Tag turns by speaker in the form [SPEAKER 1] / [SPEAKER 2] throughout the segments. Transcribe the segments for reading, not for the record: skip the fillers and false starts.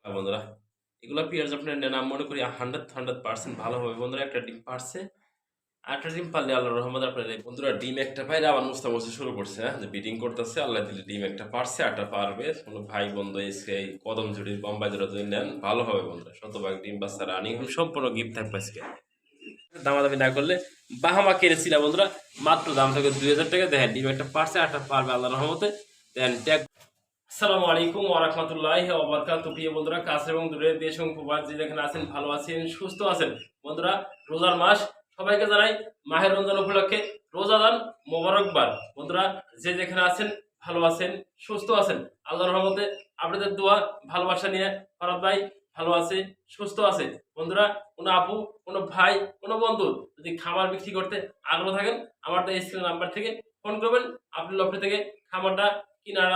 [SPEAKER 1] বন্ধুরা এগুলা পেঁয়াজ আপনার নেন আমি মনে করি 100% ভালো হবে বন্ধুরা। একটা ডিম পারছে, আরেকটা ডিম পারলে আল্লাহর রহমতে আপনার এই বন্ধুরা ডিম একটা পাইলে আবার মুস্তামুস্তি শুরু করছে, হ্যাঁ, যে বিডিং করতেছে। আল্লাহ দিলে ডিম একটা পারছে, আরটা পারবে। কোনো ভাই বন্ধু এসে এই কদম ঝুড়ির বোম্বাই জোড়া যদি নেন ভালো হবে বন্ধুরা। শতভাগ ডিম বাচ্চা রানিং সম্পূর্ণ গিফট থাকবে আজকে। দামাদামি না করলে বাহামা কিনেছিলাম বন্ধুরা, মাত্র দাম থাকে 2000 টাকা। দেখেন ডিম একটা পারছে, আরটা পারবে আল্লাহর রহমতে। দেন ট্যাগ। আসসালামু আলাইকুম ওয়া রাহমাতুল্লাহি ওয়া বারাকাতুহু। প্রিয় বন্ধুরা, কাছে এবং দূরে, দেশ এবং প্রবাস যে যেখানে আছেন, ভালো আছেন, সুস্থ আছেন বন্ধুরা। রোজার মাস, সবাইকে জানাই মাহের রমজান উপলক্ষে রোজাদান মোবারকবাদ বন্ধুরা। যে যেখানে আছেন, ভালো আছেন, সুস্থ আছেন, আল্লাহর রহমতে। আপনাদের দোয়া ভালোবাসা নিয়ে ফরাদ ভাই ভালো আছে, সুস্থ আছে বন্ধুরা। কোনো আপু, কোনো ভাই, কোনো বন্ধু যদি খামার বিক্রি করতে আগ্রহ থাকেন, আমার তো স্ক্রিন নাম্বার থেকে ফোন করবেন। আপনি লফটে থেকে খামারটা কিনার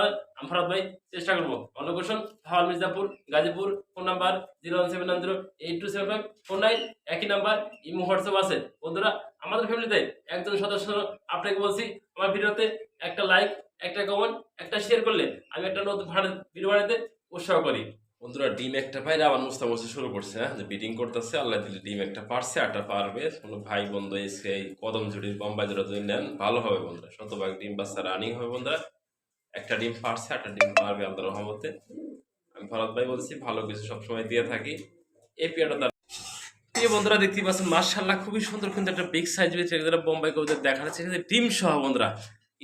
[SPEAKER 1] ফরাদ ভাই চেষ্টা করবো। লোকেশন হাওয়াল মির্জাপুর, গাজীপুর। Phone number 01790827549। একই নাম্বার, ইমো হোয়াটসঅ্যাপ আছে বন্ধুরা। আমাদের ফ্যামিলিতে একজন সদস্য আপনাকে বলছি, আমার ভিডিওতে একটা লাইক, একটা কমেন্ট, একটা শেয়ার করলে আমি একটা নতুন ভিডিও বানাতে উৎসাহ করি বন্ধুরা। ডিম একটা পাইলে আবার মুস্তামুস্তি শুরু করছে, হ্যাঁ, যে বিডিং করতেছে। আল্লাহ দিলে ডিম একটা পারছে, আরটা পারবে। কোনো ভাই বন্ধু এসে এই কদম ঝুড়ির বোম্বাই জোড়া যদি নেন ভালো হবে বন্ধুরা। শতভাগ ডিম বাচ্চা রানিং হবে বন্ধুরা। একটা ডিম পারছে, একটা ডিম পারবে আল্লাহর রহমতে। আমি ভরত ভাই বলছি, ভালো কিছু সবসময় দিয়ে থাকি। এই পেয়ারটা তার প্রিয় বন্ধুরা দেখতে পাচ্ছেন, মার্শাল্লাহ খুবই সুন্দর কিন্তু একটা বিগ সাইজ হয়েছে। বোম্বাই কবিদের দেখা যাচ্ছে ডিম সহ বন্ধুরা।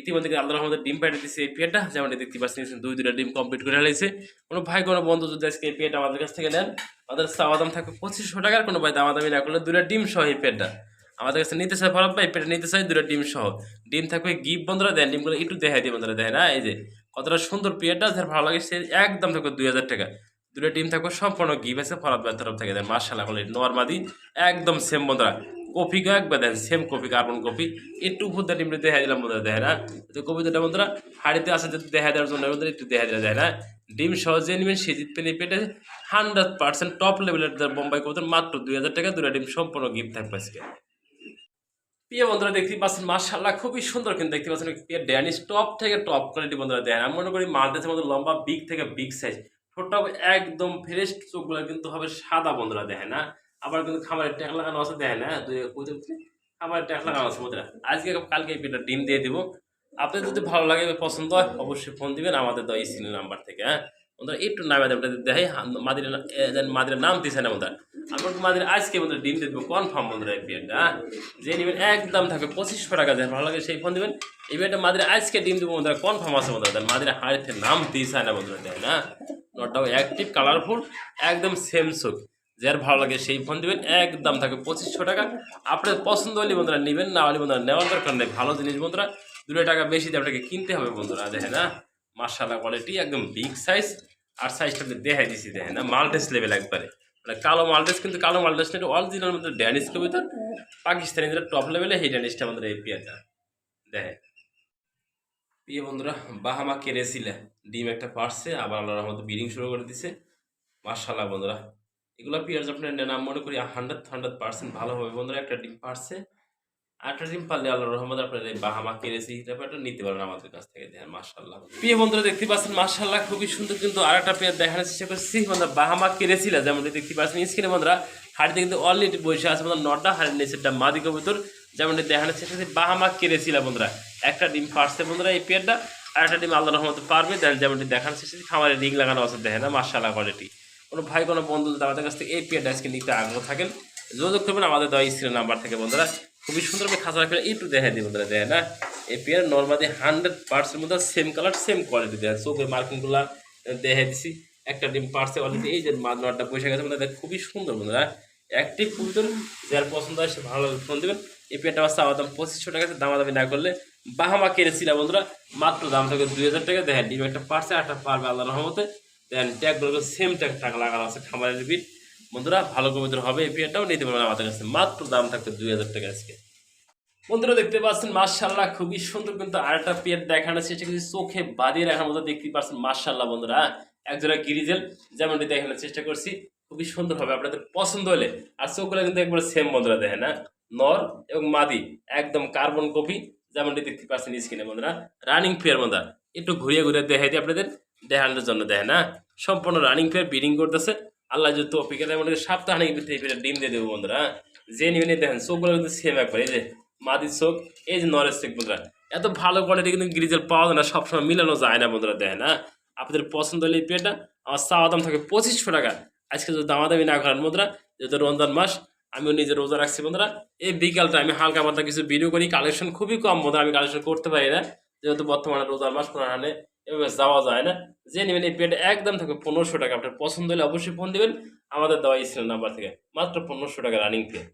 [SPEAKER 1] ইতিমধ্যে আল্লাহর রহমতে ডিম পাইতে দিচ্ছে এই পেয়ারটা। যেমন দেখতে পাচ্ছেন, দুইটা ডিম কমপ্লিট করে ফেলেছে। কোনো ভাই, কোনো বন্ধু যদি আজকে এই পেয়ারটা আমাদের কাছ থেকে নেন, আমাদের চাওয়া দাম থাকবে 2500 টাকার। কোনো ভাই দামাদামি না করলে দুইটা ডিম সহ এই পেয়ারটা আমাদের কাছে নিতে চাই। ভরত ভাই পেয়ারটা নিতে চাই দুইটা ডিম সহ। ডিম থাকবে গিফট বন্ধুরা। দেন ডিমগুলো একটু দেখাই দিই বন্ধুরা, দেখেন না এই যে কতটা সুন্দর পেয়ারটা। যার ভালো লাগে সে একদম থাকবে 2000 টাকা। দুটো টিম থাকবে সম্পূর্ণ গিভ আছে ফরাদ ভাইয়ের তরফ থেকে। দেন মার্শাল্লাহ বলে নরমাদি একদম সেম বন্ধুরা। কপি একবার দেন সেম কপি, কার্বন কপি। একটু উপর দিয়ে ডিমটা দেখা দিলাম বন্ধুরা, দেখে না তো কপি দুটা বন্ধুরা হাড়িতে আছে দেখা দেওয়ার জন্য বন্ধুরা একটু দেখা দিলা যায় না। ডিম সহজে নেবেন, সে জিতবেন এই পেটে 100% টপ লেভেলের বোম্বাই কবুতর। মাত্র 2000 টাকা দুটো ডিম সম্পূর্ণ গিফট থাকবে আজকে। প্রিয় বন্ধুরা দেখতে পাচ্ছেন, মার্শাল্লাহ খুবই সুন্দর কিন্তু দেখতে পাচ্ছেন। ড্যানিশ টপ থেকে টপ কোয়ালিটি বন্ধুরা দেন। আমি মনে করি মালদেশের মধ্যে লম্বা, বিগ থেকে বিগ সাইজ। ঠোঁটটা হবে একদম ফ্রেশ, চোখগুলো কিন্তু হবে সাদা বন্ধুরা, দেখেন না। আবার কিন্তু খাবারের ট্যাগ লাগানো আছে, দেখেন না, খাবারের ট্যাগ লাগানো আছে বন্ধুরা। আজকে কালকে এই পেটটা ডিম দিয়ে দিব। আপনাদের যদি ভালো লাগে, পছন্দ হয়, অবশ্যই ফোন দিবেন আমাদের দেওয়া স্ক্রিনের নাম্বার থেকে, হ্যাঁ বন্ধুরা। একটু নামে দেখাই মাদিরা, মাদিরা নাম দিছে না বন্ধুরা। আমার মাদিরা আজকে বন্ধুরা ডিম দিয়ে দেবো কনফার্ম বন্ধুরা। এই পেটটা যে নেবেন একদম থাকবে 2500 টাকা। দেন ভালো লাগে সেই ফোন দিবেন। এই পেটটা মাদিরা আজকে ডিম দেবো বন্ধুরা, কনফার্ম আছে বন্ধুরা। দেন মাদিরা হাড়িতে নাম দিয়েছে না বন্ধুরা, দেয় না। নটাও অ্যাক্টিভ, কালারফুল, একদম সেম সুখ। যার ভালো লাগে সেই ফোন দিবেন, একদম থাকবে 2500 টাকা। আপনার পছন্দ হলে বন্ধুরা নেবেন, না হলে বন্ধুরা নেওয়ার দরকার নেই। ভালো জিনিস বন্ধুরা 2 টাকা বেশি দিয়ে আপনাকে কিনতে হবে বন্ধুরা, দেখেন না। মার্শাল্লাহ কোয়ালিটি একদম বিগ সাইজ। আর সাইজটা দেখাই দিছি, দেখেন না, মাল্টেস লেভেল একবারে। মানে কালো মাল্টেস, কিন্তু কালো মাল্টেস না, অরিজিনাল মধ্যে ড্যানিশ কবিতা পাকিস্তানি যেটা টপ লেভেলে, সেই ড্যানিশটা আমাদের এই পেয়ারটা দেখেন। প্রিয় বন্ধুরা, বাহামা কেড়েছিলে ডিম একটা পারছে, আবার আল্লাহর রহমতে ব্রিডিং শুরু করে দিছে। মার্শাল্লাহ বন্ধুরা এগুলো পেয়ার্স আপনার নেন আমি মনে করি 100% ভালো হবে বন্ধুরা। একটা ডিম পারছে, আরেকটা ডিম পারলে আল্লাহর রহমতে আপনার এই বাহামা কেড়েছি হিসাবে নিতে পারেন আমাদের কাছ থেকে, দেখেন মার্শাল্লাহ। প্রিয় বন্ধুরা দেখতে পাচ্ছেন, মার্শাল্লাহ খুবই সুন্দর কিন্তু আরেকটা পেয়ার দেখানোর চেষ্টা করছি বন্ধুরা। বাহামা কেড়েছিল যেমন দেখতে পাচ্ছেন স্ক্রিনে বন্ধুরা। হাড়িতে কিন্তু অলরেডি বসে আছে বন্ধুরা, নটা হাড়ির নিচেরটা মাদি কবুতর যেমন দেখানোর চেষ্টা করছি। বাহামা কেড়েছিল বন্ধুরা, একটা ডিম পারছে বন্ধুরা এই পেয়ারটা। আর একটা ডিম আল্লাহর রহমতে পারবে। যেমনটি দেখানোর চেষ্টা করছি, খামারে রিং লাগানো আছে, দেখেন না মার্শাল্লাহ কোয়ালিটি। কোনো ভাই, কোনো বন্ধু যদি আমাদের কাছ থেকে এই পেয়ারটা আজকে নিতে আগ্রহ থাকেন, যোগাযোগ করবেন আমাদের দেওয়া স্ক্রিনের নাম্বার থেকে বন্ধুরা। খুবই সুন্দরভাবে খাঁচা রাখলে একটু দেখা দিই বন্ধুরা, দেখেন না। এই পেয়ার নর্মালি 100% মধ্যে সেম কালার, সেম কোয়ালিটি দেয়। চোখের মার্কিংগুলো দেখে দিছি। একটা ডিম পারছে অলরেডি, এই যে নটটা বসে গেছে বন্ধুরা, খুবই সুন্দর বন্ধুরা। অ্যাক্টিভ কবুতর, যার পছন্দ হয় সে ভালো ফোন দেবেন। এই পেয়ারটা বাচ্চা আমার দাম 2500 টাকা, দামাদামি না করলে। বাহামা কেড়েছিল বন্ধুরা, মাত্র দাম থাকে 2000 টাকা। দেখেন ডিম একটা পারছে, একটা পারবে আল্লাহর রহমতে। দেন ট্যাগগুলো সেম ট্যাগ টাকা লাগানো আছে, খামারের বিট বন্ধুরা। ভালো কবুতর হবে, এই পেয়ারটাও নিতে পারবেন আমাদের কাছে। মাত্র দাম থাকবে 2000 টাকা আজকে। বন্ধুরা দেখতে পাচ্ছেন, মার্শাল্লাহ খুবই সুন্দর কিন্তু আরেকটা পেয়ার দেখানো, সেটা কিন্তু চোখে বাঁধিয়ে রাখার মতো দেখতে পাচ্ছেন। মার্শাল্লাহ বন্ধুরা একজোড়া গিরিজেল যেমনটি দেখানোর চেষ্টা করছি, খুবই সুন্দর হবে আপনাদের পছন্দ হলে। আর চোখগুলো কিন্তু একবার সেম বন্ধুরা, দেখেন না, নর এবং মাদি একদম কার্বন কপি যেমনটি দেখতে পাচ্ছেন স্ক্রিনে বন্ধুরা। রানিং পেয়ার বন্ধুরা, একটু ঘুরিয়ে ঘুরিয়ে দেখাই দিই আপনাদের দেখানোর জন্য, দেখেন না। সম্পূর্ণ রানিং পেয়ার ব্রিডিং করতেছে। আল্লাহ যদি তৌফিক দেয় মনে সপ্তাহখানেক ভিতরে এই পেয়ার ডিম দিয়ে দেবো বন্ধুরা। যে নিবেন দেখেন চোখগুলো কিন্তু সেম একবার, এই যে মাদির চোখ, এই যে নরের চোখ বন্ধুরা। এত ভালো কোয়ালিটি কিন্তু গ্রিজেল পাওয়া যায় না, সবসময় মিলানো যায় না বন্ধুরা। দেখেন আপনাদের পছন্দ হলে এই পেয়ারটা আমার চাওয়া দাম থাকে 2500 টাকা। আজকে যদি দামাদামি না করেন বন্ধুরা, যেহেতু রমজান মাস আমিও নিজে রোজা রাখছি বন্ধুরা, এই বিকালটা আমি হালকা পাতলা কিছু ভিডিও করি, কালেকশন খুবই কম বন্ধুরা, আমি কালেকশন করতে পারি না যেহেতু বর্তমানে রোজার মাস, কোনো হানে এভাবে যাওয়া যায় না। যে নেবেন এই পেয়ারটা একদম থাকে 1500 টাকা। আপনার পছন্দ হলে অবশ্যই ফোন দিবেন আমাদের দেওয়া স্ক্রিন নাম্বার থেকে, মাত্র 1500 টাকা রানিং পেয়ার।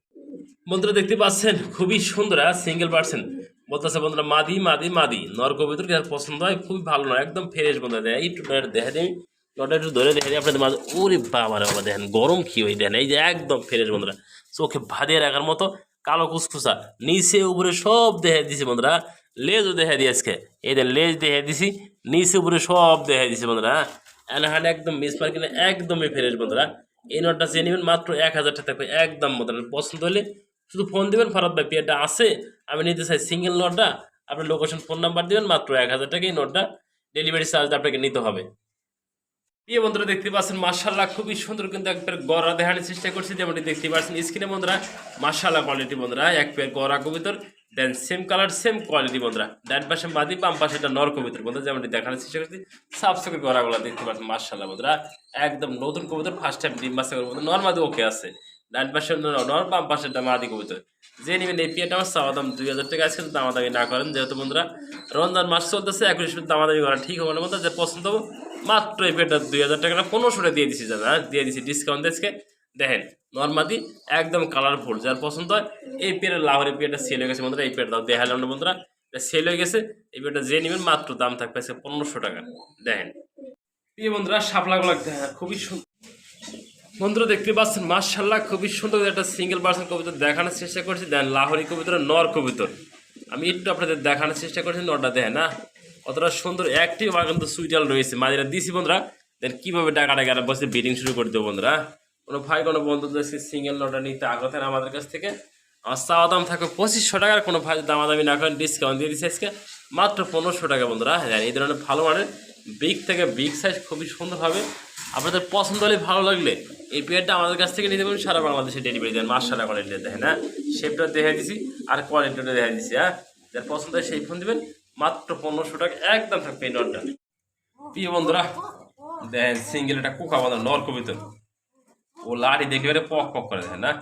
[SPEAKER 1] বন্ধুরা দেখতে পাচ্ছেন খুবই সুন্দর সিঙ্গেল পার্সেন্ট বলতেছে বন্ধুরা, মাদি মাদি মাদি নর কবুতর যার পছন্দ হয় খুবই ভালো নয়, একদম ফ্রেশ বন্ধুরা। দেখেন একটু দেখা দিই, নটা একটু ধরে দেখা দিই আপনাদের মাঝে। ওরে বাবা রে বাবা, দেখেন গরম কি হয়ে দেখেন, এই যে একদম ফ্রেশ বন্ধুরা, চোখে ভাদিয়ে রাখার মতো কালো কুচকুচা, নিচে উপরে সব দেখা দিছে বন্ধুরা। লেজও দেখা দিই আজকে, এই দেন লেজ দেখা দিছি, নিচে উপরে সব দেখা দিছে বন্ধুরা। এনহান একদম মিস মার্কেটে একদমই ফ্রেশ বন্ধুরা। এই নটটা চেয়ে নেবেন মাত্র 1000 টাকা থাকবে একদম বন্ধুরা। পছন্দ হলে শুধু ফোন দিবেন, ফরাদ ভাই পেয়ারটা আছে আমি নিতে চাই সিঙ্গেল নটটা, আপনার লোকেশন ফোন নাম্বার দিবেন, মাত্র 1000 টাকা এই নটটা ডেলিভারি চার্জ আপনাকে নিতে হবে। প্রিয় বন্ধুরা দেখতে পাচ্ছেন মাশাআল্লাহ খুবই সুন্দর কিন্তু এক পেয়ার গড়া দেখানোর চেষ্টা করছি, যেমনটি দেখতে পাচ্ছেন স্ক্রিনে বন্ধুরা। মাশাআল্লাহ কোয়ালিটি বন্ধুরা, এক পেয়ার গড়া কবুতর, দেন সেম কালার সেম কোয়ালিটি বন্ধুরা। ডান পাশে মাদি, বাম পাশে এটা নর কবুতর বন্ধুরা, যেমনটি দেখানোর চেষ্টা করছি। সাফ সাফি গড়াগুলো দেখতে পাচ্ছেন মাশাআল্লাহ বন্ধুরা, একদম নতুন কবুতর, ফার্স্ট টাইম ডিম বাচ্চা করবো। নর মাদি ওকে আছে, ডান পাশে নর, বাম পাশে এটা মাদি কবুতর। যে নেবেন এই পেয়ারটা আমার চাওয়া দাম 2000 টাকা। আজকে দামাদামি না করেন যেহেতু বন্ধুরা রমজান মাস চলতেছে, 21 দামাদামি করা ঠিক হবে না বন্ধুরা। যে পছন্দ হবে মাত্র এই পেয়ারটা 2000 টাকা না 1500 টাকা দিয়ে দিছি দাদা, দিয়ে দিছি ডিসকাউন্ট আজকে। দেখেন নর্মাদি একদম কালারফুল, যার পছন্দ হয় এই পেয়ারের লাহোরের পেয়ারটা সেল হয়ে গেছে বন্ধুরা। এই পেয়ারটাও দেখালাম না বন্ধুরা, সেল হয়ে গেছে। এই পেয়ারটা যে নেবেন মাত্র দাম থাকবে আজকে 1500 টাকা। দেখেন প্রিয় বন্ধুরা শাপলাগুলো খুবই সুন্দর বন্ধুরা দেখতে পাচ্ছেন মাশাআল্লাহ খুবই সুন্দর একটা সিঙ্গেল পার্সন কবুতর দেখানোর চেষ্টা করছি। দেন লাহোরি কবুতরের নর কবুতর আমি একটু আপনাদের দেখানোর চেষ্টা করছি। নরটা দেখেন না কতটা সুন্দর অ্যাক্টিভ, আর কিন্তু সুইটাল রয়েছে মাঝিরা দিছি বন্ধুরা। দেন কীভাবে ডাকাডাকি আর বসে ব্রিডিং শুরু করে দেবো বন্ধুরা। কোনো ভাই কোনো বন্ধু সিঙ্গেল নরটা নিতে আগ্রহ থাকেন আমাদের কাছ থেকে, আমার চাওয়া দাম থাকবে 2500 টাকার। কোনো ভাই দামাদামি না করেন ডিসকাউন্ট দিয়ে দিচ্ছে আজকে মাত্র 1500 টাকা বন্ধুরা। হ্যাঁ এই ধরনের ভালো মানের বিগ থেকে বিগ সাইজ খুবই সুন্দর হবে। আপনাদের পছন্দ হলে ভালো লাগলে এই পেয়ারটা আমাদের কাছ থেকে নিতে পারেন, সারা বাংলাদেশে ডেলিভারি দেন। মাশাআল্লাহ কোয়ালিটি দেখেন হ্যাঁ, শেপটা দেখে দিছি আর কোয়ালিটিটা দেখে দিছি। হ্যাঁ যার পছন্দ হয় সেই ফোন দেবেন, মাত্র 1500 টাকা একদম থাকবে এই নটটা। প্রিয় বন্ধুরা দেখেন সিঙ্গেল একটা কোকা বাঁধা নর কবিতর, ও লাঠি দেখে পক পক করে দেখেন না,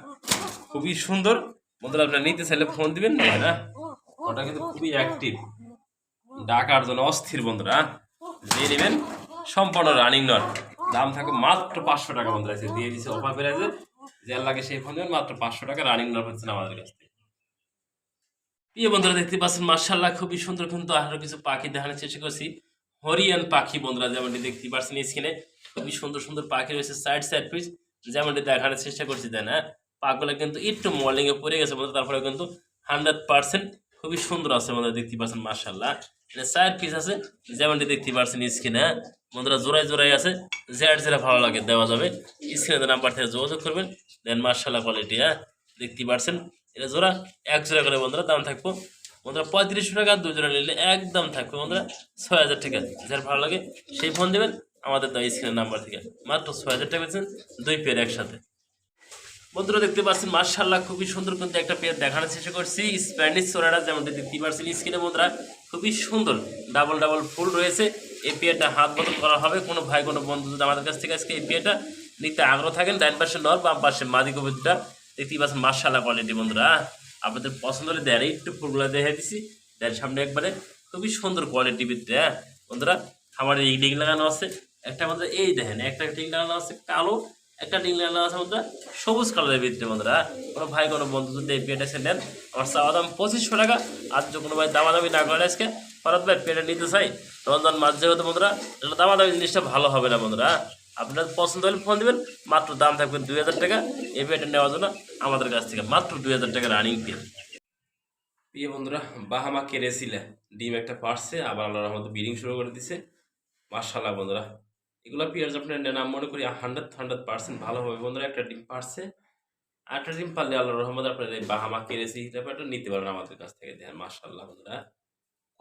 [SPEAKER 1] খুবই সুন্দর বন্ধুরা। আপনারা নিতে চাইলে ফোন দিবেন না, ওটা কিন্তু খুবই অ্যাক্টিভ, ডাকার জন্য অস্থির বন্ধুরা। দিয়ে নেবেন সম্পূর্ণ রানিং নট, দাম থাকবে মাত্র 500 টাকা বন্ধুরা। দিয়ে দিচ্ছে অফার প্রাইসে, যার লাগে সেই ফোন দেবেন মাত্র 500 টাকা রানিং নট হচ্ছে আমাদের কাছ থেকে। প্রিয় বন্ধুরা দেখতে পাচ্ছেন মাশাআল্লাহ খুবই সুন্দর কিন্তু আরো কিছু পাখি দেখানোর চেষ্টা করছি। হরিয়ান পাখি বন্ধুরা, যেমনটি দেখতে পাচ্ছেন স্ক্রিনে খুবই সুন্দর সুন্দর পাখি রয়েছে সাইড সাইড পিস, যেমনটি দেখানোর চেষ্টা করছি। দেন হ্যাঁ পাখগুলো কিন্তু একটু মলিং এ পড়ে গেছে বন্ধুরা, তারপরে কিন্তু 100% খুবই সুন্দর আছে বন্ধুরা। দেখতে পাচ্ছেন মাশাআল্লাহ সাইড পিস আছে, যেমনটি দেখতে পাচ্ছেন স্ক্রিনে বন্ধুরা, জোড়ায় জোড়ায় আছে। যেটা ভালো লাগে দেওয়া যাবে, স্ক্রিনে নাম্বার থেকে যোগাযোগ করবেন। দেন মাশাআল্লাহ কোয়ালিটি হ্যাঁ দেখতে পাচ্ছেন, এটা জোড়া এক জোড়া করে বন্ধুরা দাম থাকবো বন্ধুরা 3500 টাকা। 2 জোড়া নিলে একদম থাকবে বন্ধুরা 6000 টাকা। যার ভালো লাগে সেই ফোন দেবেন আমাদের স্ক্রিনের নাম্বার থেকে, মাত্র 6000 টাকা পেয়েছেন 2 পেয়ার একসাথে। বন্ধুরা দেখতে পাচ্ছেন মাশাআল্লাহ খুবই সুন্দর কিন্তু একটা পেয়ার দেখানোর চেষ্টা করছি, স্প্যানিশ সোনারা, যেমনটি দেখতে পাচ্ছেন স্ক্রিনে বন্ধুরা খুবই সুন্দর ডাবল ডাবল ফুল রয়েছে। এই পেয়ারটা হাত বদল করা হবে। কোনো ভাই কোনো বন্ধু যদি আমাদের কাছ থেকে আজকে এই পেয়ারটা নিতে আগ্রহ থাকেন, ডান পাশে নর, বাম পাশে মাদি কবুতরটা দেখতে পাচ্ছেন মাশাআল্লাহ কোয়ালিটি বন্ধুরা। আপনাদের পছন্দ হলে দেয় একটু ফুলগুলো দেখে দিচ্ছি, দেন সামনে একবারে খুবই সুন্দর কোয়ালিটি ভিতরে। হ্যাঁ বন্ধুরা আমার এই ডিং লাগানো আছে একটা বন্ধুরা, এই দেখেন একটা ডিং লাগানো আছে কালো, একটা ডিং লাগানো আছে বন্ধুরা সবুজ কালারের ভিতরে বন্ধুরা। কোনো ভাই কোনো বন্ধু যদি এই পেয়ারটা এসে নেন, আমার চাওয়া দাম 2500 টাকা। আর যদি কোনো ভাই দামাদামি না করে আজকে ফরাদ ভাই পেয়ারটা নিতে চাই, রমজান মাস যেহেতু বন্ধুরা এটা দামাদামি জিনিসটা ভালো হবে না বন্ধুরা। আপনার পছন্দ হলে ফোন দেবেন, মাত্র দাম থাকবে 2000 টাকা। এই পেয়ারটা নেওয়ার জন্য আমাদের কাছ থেকে মাত্র 2000 টাকা রানিং পেয়ার। প্রিয় বন্ধুরা বাহামা কেড়েছিলে ডিম একটা পারছে, আবার আল্লাহর রহমতে ব্রিডিং শুরু করে দিছে মাশাআল্লাহ বন্ধুরা। এগুলো পেয়ার্স আপনার নাম মনে করি 100% ভালো হবে বন্ধুরা। একটা ডিম পারছে, আরেকটা ডিম পারলে আল্লাহর রহমতে আপনার এই বাহামা কেড়েছি ব্যাপারটা নিতে পারেন আমাদের কাছ থেকে। দেখেন মাশাআল্লাহ বন্ধুরা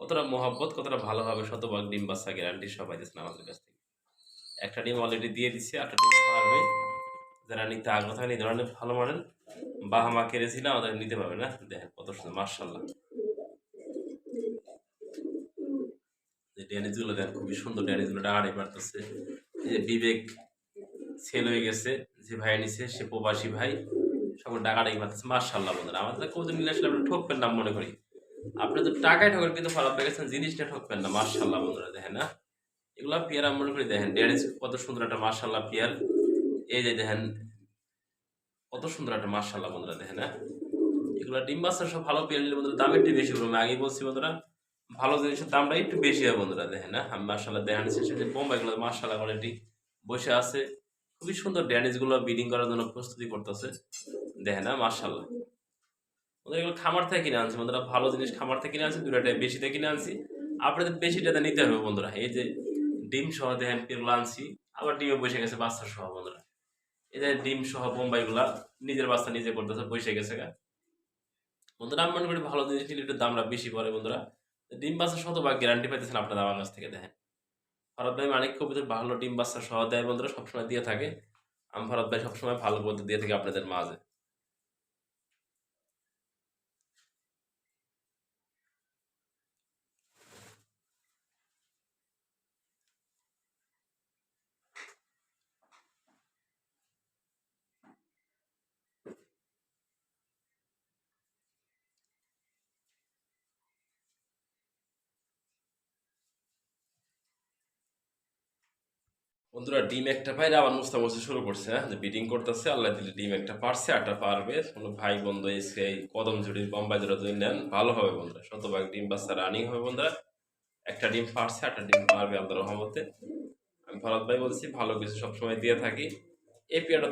[SPEAKER 1] কতটা মহব্বত, কতটা ভালো হবে, শতভাগ ডিম বাচ্চা গ্যারান্টি সবাই দিচ্ছেন আমাদের কাছ থেকে। একটা ডিম অলরেডি দিয়ে দিচ্ছে, একটা ডিম পারবে। যারা নিতে আগ্রহ থাকে এই ধরনের ভালো মডেল বাহামা কেড়েছিল আমাদের নিতে পারবে না। দেখেন কত সুন্দর মার্শাল্লাহ, ড্যানিজগুলো দেখেন খুবই সুন্দর, ড্যানিজগুলো ডাকাডাকি পারতেছে। এই যে বিবেক সেল হয়ে গেছে, যে ভাই নিছে সে প্রবাসী ভাই, সকল ডাকাডাকি পারতেছে মার্শাল্লাহ। বন্ধুরা আমাদের কবুতর নিলে আসলে আপনি ঠকবেন না মনে করি, আপনি তো টাকায় ঠকেন কিন্তু খারাপ পেয়ে গেছেন, জিনিসটা ঠকবেন না মার্শাল্লাহ। বন্ধুরা দেখেন না এগুলা পেয়ার আমি মনে করি, দেখেন ড্যানিজ কত সুন্দর একটা মার্শাল্লাহ পেয়ার। এই যে দেখেন কত সুন্দর একটা মার্শাল্লাহ। বন্ধুরা দেখেন না এগুলো ডিম বাচ্চা সব ভালো পেয়ার নিলে বন্ধুরা দাম একটু বেশি পড়বে। আমি আগেই বলছি বন্ধুরা ভালো জিনিসের দামটা একটু বেশি হয়। বন্ধুরা দেখেন না আমি মার্শাল্লাহ দেখানো শেষে যে বোম্বাইগুলো মার্শাল্লাহ কোয়ালিটি বসে আছে, খুবই সুন্দর ড্যানিজ গুলো ব্রিডিং করার জন্য প্রস্তুতি করতেছে। দেখেন না মার্শাল্লাহ, বন্ধুরা এগুলো খামার থেকে কিনে আনছি। বন্ধুরা ভালো জিনিস খামার থেকে কিনে আনছি, দুটাটাই বেশিতে কিনে আনছি। আপনাদের বেশিটাতে নিতে হবে বন্ধুরা। এই যে ডিম সহ দেখেন পেয়ারগুলো আনছি, আবার ডিমে বসে গেছে বাচ্চা সহ। বন্ধুরা এই যে ডিম সহ বোম্বাইগুলা নিজের বাচ্চা নিজে করতেছে, বসে গেছে গা। বন্ধুরা আমি মনে করি ভালো জিনিস নিলে একটু দামটা বেশি পড়ে। বন্ধুরা ডিম বাচ্চা শতভাগ গ্যারান্টি পাইতেছেন আপনারা আমার কাছ থেকে। দেখেন ভারত ভাই অনেক কবিতার ভালো ডিম বাচ্চা সহ দেয় বন্ধুরা, সবসময় দিয়ে থাকে। আমি ভারত ভাই সবসময় ভালো বলতে দিয়ে থাকি আপনাদের মাঝে। বন্ধুরা ডিম একটা পাইলে আবার মুস্তামুস্তি শুরু করছে, হ্যাঁ যে বিডিং করতেছে। আল্লাহ দিলে ডিম একটা পারছে, একটা পারবে। কোনো ভাই বন্ধু এসে এই কদম ঝুড়ির বোম্বাই জোড়া যদি নেন ভালো হবে বন্ধুরা, শতভাগ ডিম বাচ্চা রানিং হবে বন্ধুরা। একটা ডিম পারছে, একটা ডিম পারবে আল্লাহর রহমতে। আমি ভরত ভাই বলছি ভালো কিছু সবসময় দিয়ে থাকি। এই পেয়ারটা